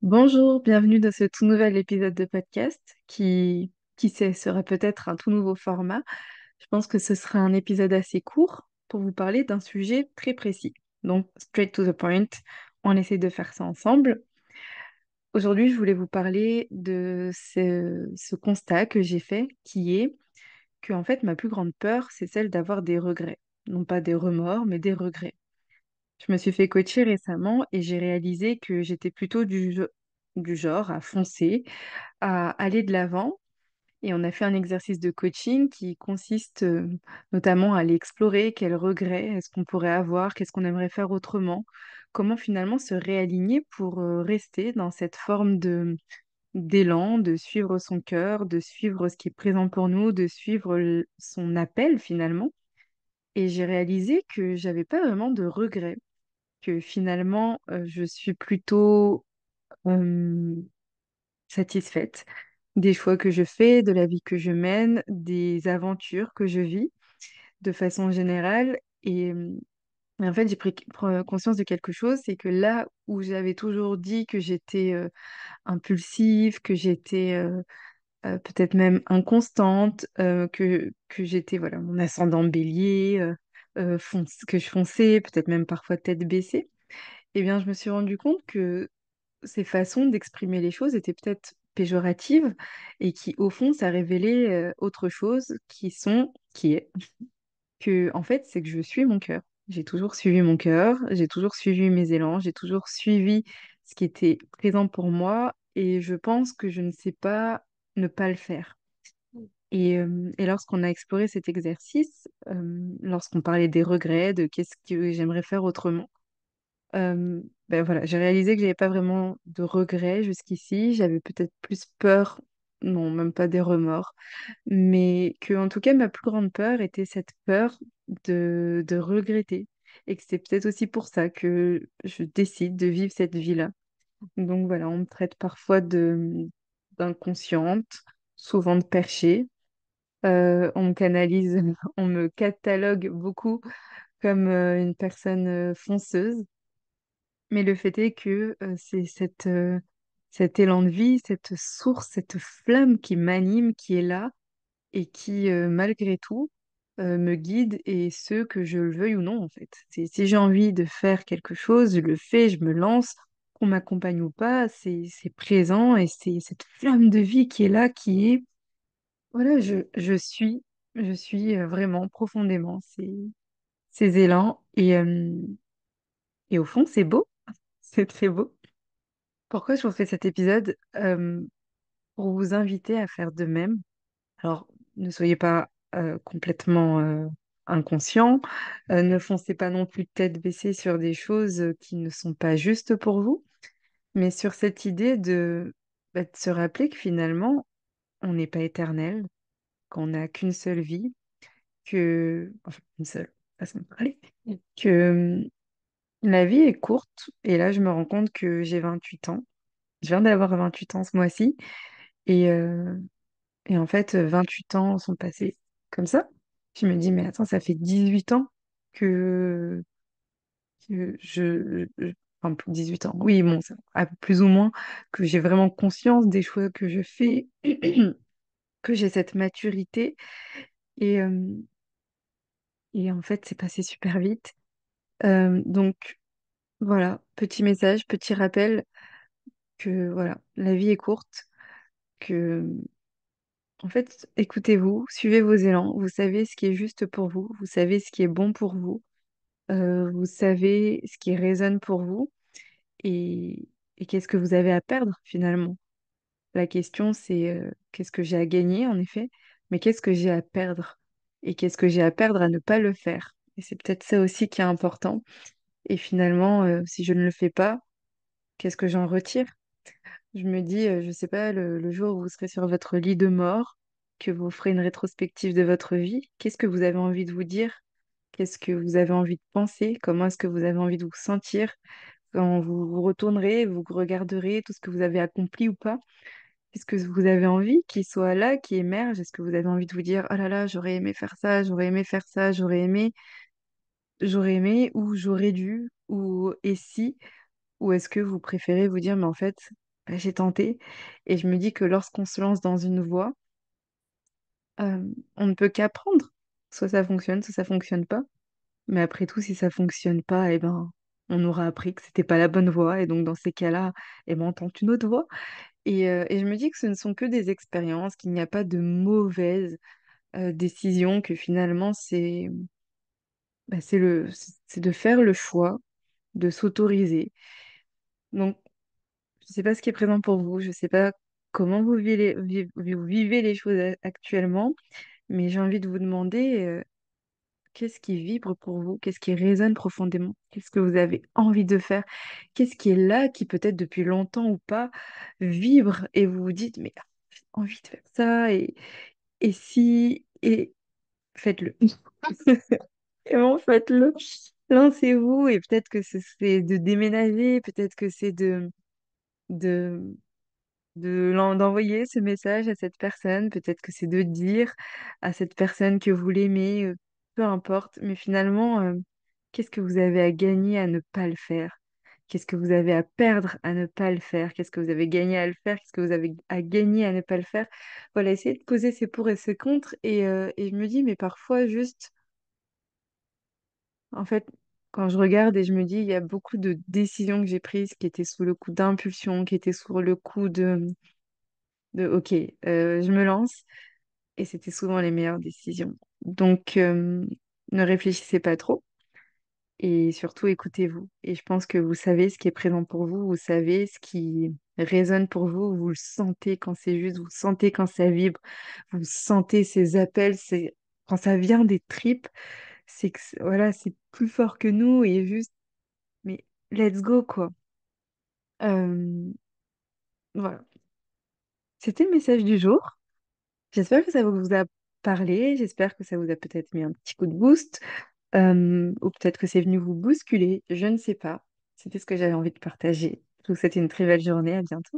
Bonjour, bienvenue dans ce tout nouvel épisode de podcast qui sait, sera peut-être un tout nouveau format. Je pense que ce sera un épisode assez court pour vous parler d'un sujet très précis. Donc, straight to the point, on essaie de faire ça ensemble. Aujourd'hui, je voulais vous parler de ce constat que j'ai fait, qui est que, en fait, ma plus grande peur, c'est celle d'avoir des regrets. Non pas des remords, mais des regrets. Je me suis fait coacher récemment et j'ai réalisé que j'étais plutôt du genre à foncer, à aller de l'avant. Et on a fait un exercice de coaching qui consiste notamment à aller explorer quels regrets est-ce qu'on pourrait avoir, qu'est-ce qu'on aimerait faire autrement, comment finalement se réaligner pour rester dans cette forme de d'élan, de suivre son cœur, de suivre ce qui est présent pour nous, de suivre son appel finalement. Et j'ai réalisé que j'avais pas vraiment de regrets, que finalement je suis plutôt euh, satisfaite des choix que je fais, de la vie que je mène, des aventures que je vis de façon générale. Et en fait, j'ai pris conscience de quelque chose, c'est que là où j'avais toujours dit que j'étais impulsive, que j'étais peut-être même inconstante, que j'étais, voilà, mon ascendant bélier, que je fonçais, peut-être même parfois tête baissée, eh bien, je me suis rendu compte que ces façons d'exprimer les choses étaient peut-être péjoratives et qui, au fond, ça révélait autre chose qui est que, en fait, c'est que je suis mon cœur. J'ai toujours suivi mon cœur, j'ai toujours suivi mes élans, j'ai toujours suivi ce qui était présent pour moi et je pense que je ne sais pas ne pas le faire. Et lorsqu'on a exploré cet exercice, lorsqu'on parlait des regrets, de qu'est-ce que j'aimerais faire autrement, ben voilà, j'ai réalisé que j'avais pas vraiment de regrets jusqu'ici. J'avais peut-être plus peur, non, même pas des remords, mais que en tout cas ma plus grande peur était cette peur de regretter. Et que c'est peut-être aussi pour ça que je décide de vivre cette vie-là. Donc voilà, on me traite parfois d'inconsciente, souvent de perchée. On me canalise, on me catalogue beaucoup comme une personne fonceuse. Mais le fait est que c'est cet élan de vie, cette source, cette flamme qui m'anime, qui est là et qui, malgré tout, me guide et ce que je le veuille ou non, en fait. Si j'ai envie de faire quelque chose, je le fais, je me lance, qu'on m'accompagne ou pas, c'est présent et c'est cette flamme de vie qui est là, qui est, voilà, je suis vraiment profondément ces élans et au fond, c'est beau, c'est très beau. Pourquoi je vous fais cet épisode? Pour vous inviter à faire de même. Alors, ne soyez pas complètement inconscient, ne foncez pas non plus tête baissée sur des choses qui ne sont pas justes pour vous, mais sur cette idée de se rappeler que finalement, on n'est pas éternel, qu'on n'a qu'une seule vie, enfin, une seule, façon de parler, que la vie est courte, et là, je me rends compte que j'ai 28 ans. Je viens d'avoir 28 ans ce mois-ci. Et, euh, et en fait, 28 ans sont passés comme ça. Je me dis, mais attends, ça fait 18 ans que enfin, plus de 18 ans. Oui, bon, plus ou moins que j'ai vraiment conscience des choix que je fais, que j'ai cette maturité. Et, euh, et en fait, c'est passé super vite. Donc, voilà, petit message, petit rappel que voilà, la vie est courte, que en fait, écoutez-vous, suivez vos élans, vous savez ce qui est juste pour vous, vous savez ce qui est bon pour vous, vous savez ce qui résonne pour vous et, et qu'est-ce que vous avez à perdre finalement. La question, c'est qu'est-ce que j'ai à gagner en effet, mais qu'est-ce que j'ai à perdre et qu'est-ce que j'ai à perdre à ne pas le faire. Et c'est peut-être ça aussi qui est important. Et finalement, si je ne le fais pas, qu'est-ce que j'en retire? Je me dis, je sais pas, le jour où vous serez sur votre lit de mort, que vous ferez une rétrospective de votre vie, qu'est-ce que vous avez envie de vous dire? Qu'est-ce que vous avez envie de penser? Comment est-ce que vous avez envie de vous sentir quand vous vous retournerez, vous regarderez tout ce que vous avez accompli ou pas? Est-ce que vous avez envie qu'il soit là, qu'il émerge? Est-ce que vous avez envie de vous dire, oh là là, j'aurais aimé faire ça, j'aurais aimé faire ça, j'aurais aimé, ou j'aurais dû, ou et si? Ou est-ce que vous préférez vous dire, mais en fait, bah, j'ai tenté et je me dis que lorsqu'on se lance dans une voie, euh, on ne peut qu'apprendre. Soit ça fonctionne, soit ça fonctionne pas. Mais après tout, si ça fonctionne pas, eh ben, on aura appris que c'était pas la bonne voie. Et donc, dans ces cas-là, eh ben, on tente une autre voie. Et je me dis que ce ne sont que des expériences, qu'il n'y a pas de mauvaises décisions, que finalement, c'est de faire le choix, de s'autoriser. Donc, je ne sais pas ce qui est présent pour vous, je ne sais pas comment vous vivez les choses actuellement, mais j'ai envie de vous demander qu'est-ce qui vibre pour vous, qu'est-ce qui résonne profondément, qu'est-ce que vous avez envie de faire, qu'est-ce qui est là, qui peut-être depuis longtemps ou pas vibre et vous vous dites, mais j'ai envie de faire ça et si, et faites-le. Et bon, faites-le. Lancez-vous et peut-être que c'est de déménager, peut-être que c'est de d'envoyer ce message à cette personne, peut-être que c'est de dire à cette personne que vous l'aimez, peu importe, mais finalement, qu'est-ce que vous avez à gagner à ne pas le faire? Qu'est-ce que vous avez à perdre à ne pas le faire? Qu'est-ce que vous avez gagné à le faire? Qu'est-ce que vous avez à gagner à ne pas le faire? Voilà, essayez de poser ces pour et ces contre et je me dis, mais parfois juste, en fait, quand je regarde et je me dis, il y a beaucoup de décisions que j'ai prises qui étaient sous le coup d'impulsion, qui étaient sous le coup de OK, je me lance et c'était souvent les meilleures décisions. Donc, ne réfléchissez pas trop et surtout écoutez-vous. Et je pense que vous savez ce qui est présent pour vous, vous savez ce qui résonne pour vous, vous le sentez quand c'est juste, vous sentez quand ça vibre, vous sentez ces appels, c'est quand ça vient des tripes, c'est que voilà, c'est plus fort que nous et juste, mais let's go quoi. Euh, voilà, c'était le message du jour. J'espère que ça vous a parlé, j'espère que ça vous a peut-être mis un petit coup de boost, ou peut-être que c'est venu vous bousculer, je ne sais pas. C'était ce que j'avais envie de partager. Je vous souhaite une très belle journée, à bientôt.